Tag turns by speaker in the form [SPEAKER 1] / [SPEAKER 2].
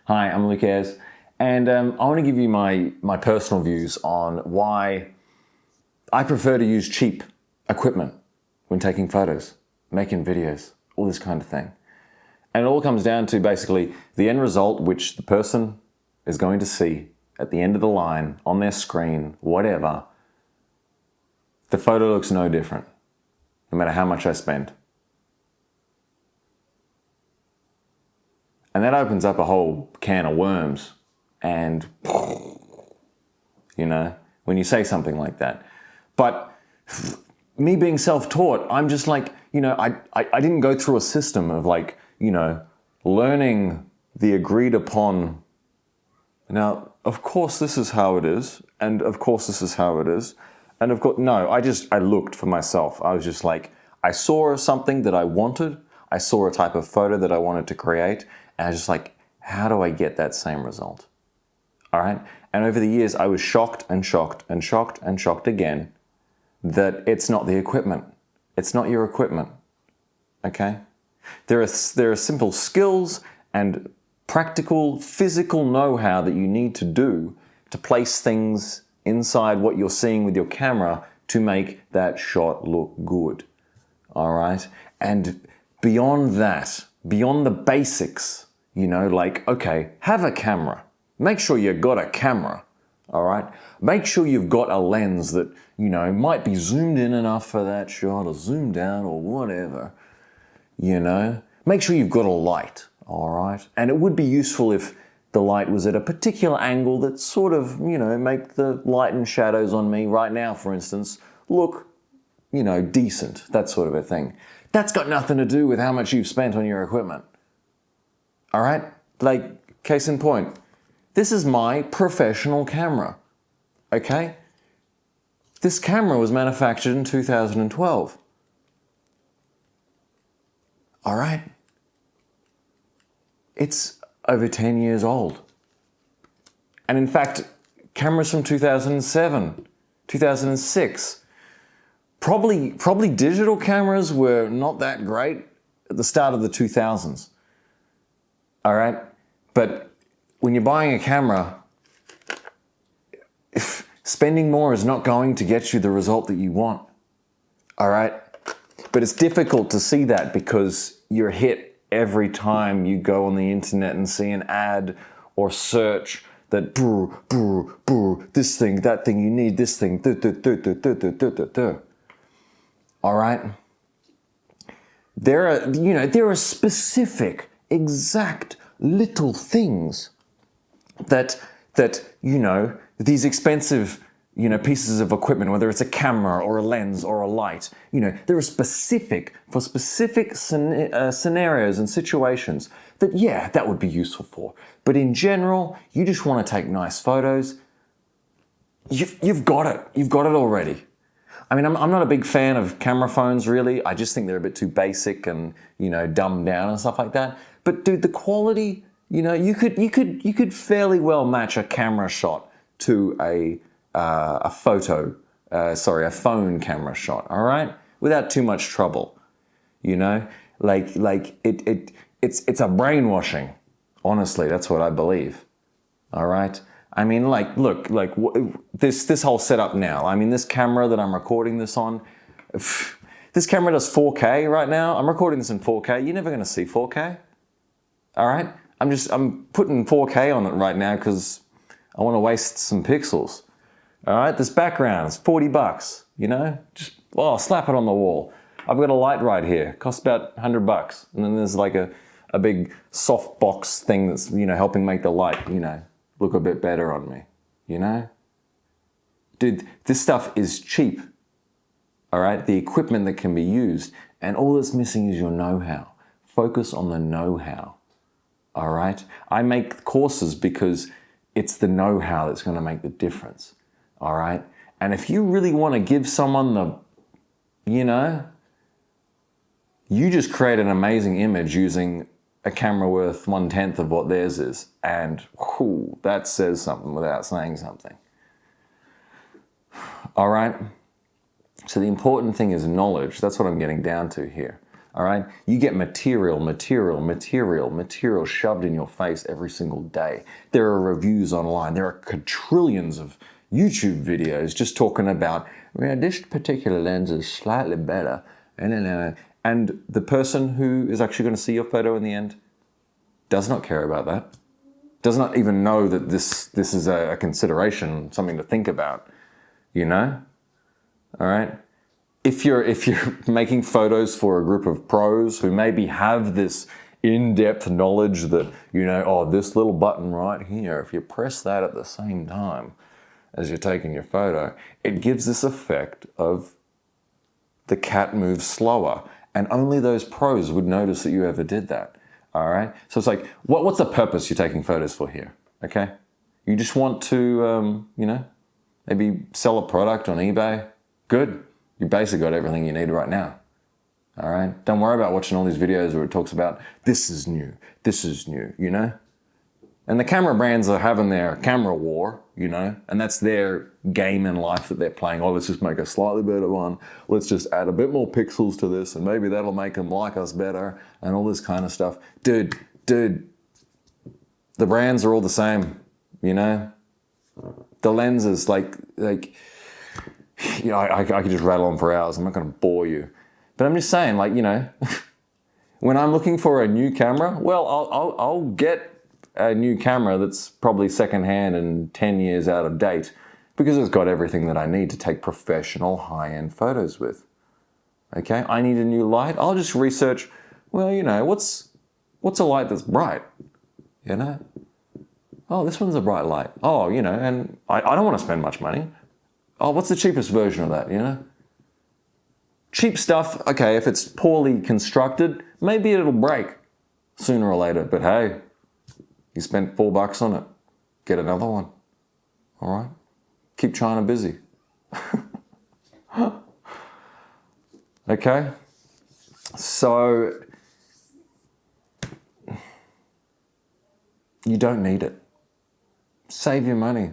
[SPEAKER 1] Hi, I'm Ayers, and I want to give you my personal views on why I prefer to use cheap equipment when taking photos, making videos, all this kind of thing. And it all comes down to basically the end result which the person is going to see at the end of the line, on their screen, whatever. The photo looks no different, no matter how much I spend. And that opens up a whole can of worms. And, when you say something like that. But me being self-taught, I'm just like, I didn't go through a system of learning the agreed upon. Now, of course, this is how it is. And of course, this is how it is. And of course, no, I looked for myself. I was just like, I saw something that I wanted. I saw a type of photo that I wanted to create. And I was just like, how do I get that same result? All right. And over the years, I was shocked and shocked and shocked and shocked again that it's not the equipment. It's not your equipment. Okay. There are simple skills and practical physical know-how that you need to do to place things inside what you're seeing with your camera to make that shot look good. All right. And beyond that, beyond the basics, okay, have a camera. Make sure you've got a camera, all right? Make sure you've got a lens that, might be zoomed in enough for that shot or zoomed out or whatever, Make sure you've got a light, all right? And it would be useful if the light was at a particular angle that sort of, make the light and shadows on me right now, for instance, look, decent, that sort of a thing. That's got nothing to do with how much you've spent on your equipment. All right? Like, case in point, this is my professional camera, okay? This camera was manufactured in 2012. All right? It's over 10 years old. And in fact, cameras from 2007, 2006, probably digital cameras were not that great at the start of the 2000s. All right? But when you're buying a camera, spending more is not going to get you the result that you want. All right? But it's difficult to see that because you're hit every time you go on the internet and see an ad or search that this thing, that thing, you need this thing. All right? There are specific, exact little things that these expensive pieces of equipment, whether it's a camera or a lens or a light, there are specific scenarios and situations that would be useful for. But in general, you just want to take nice photos. You've got it. You've got it already. I mean, I'm not a big fan of camera phones, really. I just think they're a bit too basic and, dumbed down and stuff like that. But dude, the quality, you could fairly well match a camera shot to a phone camera shot, all right? Without too much trouble, It's a brainwashing. Honestly, that's what I believe, all right? I mean, look, this whole setup now. I mean, this camera that I'm recording this on, this camera does 4K right now. I'm recording this in 4K. You're never going to see 4K. All right? I'm putting 4K on it right now because I want to waste some pixels. All right? This background is $40, Just, slap it on the wall. I've got a light right here. Costs about $100. And then there's like a big soft box thing that's, helping make the light, look a bit better on me, Dude, this stuff is cheap, all right? The equipment that can be used, and all that's missing is your know-how. Focus on the know-how, all right? I make courses because it's the know-how that's going to make the difference, all right? And if you really want to give someone you just create an amazing image using a camera worth 1/10 of what theirs is. And that says something without saying something. All right? So the important thing is knowledge. That's what I'm getting down to here. All right, you get material shoved in your face every single day. There are reviews online. There are quadrillions of YouTube videos just talking about, this particular lens is slightly better. And the person who is actually going to see your photo in the end does not care about that. Does not even know that this is a consideration, something to think about, All right? If you're making photos for a group of pros who maybe have this in-depth knowledge that, this little button right here, if you press that at the same time as you're taking your photo, it gives this effect of the cat moves slower. And only those pros would notice that you ever did that. All right? So it's like, what's the purpose you're taking photos for here? Okay? You just want to, maybe sell a product on eBay? Good. You basically got everything you need right now. All right? Don't worry about watching all these videos where it talks about this is new, And the camera brands are having their camera war, and that's their game in life that they're playing. Oh, let's just make a slightly better one. Let's just add a bit more pixels to this, and maybe that'll make them like us better, and all this kind of stuff. Dude, the brands are all the same, The lenses, I could just rattle on for hours. I'm not going to bore you. But I'm just saying, when I'm looking for a new camera, well, I'll get a new camera that's probably secondhand and 10 years out of date because it's got everything that I need to take professional high-end photos with. Okay? I need a new light. I'll just research, what's a light that's bright? Oh, this one's a bright light. Oh, and I don't want to spend much money. Oh, what's the cheapest version of that, Cheap stuff, okay, if it's poorly constructed, maybe it'll break sooner or later. But hey, you spent $4 on it. Get another one. All right? Keep China busy. Okay? So, you don't need it. Save your money,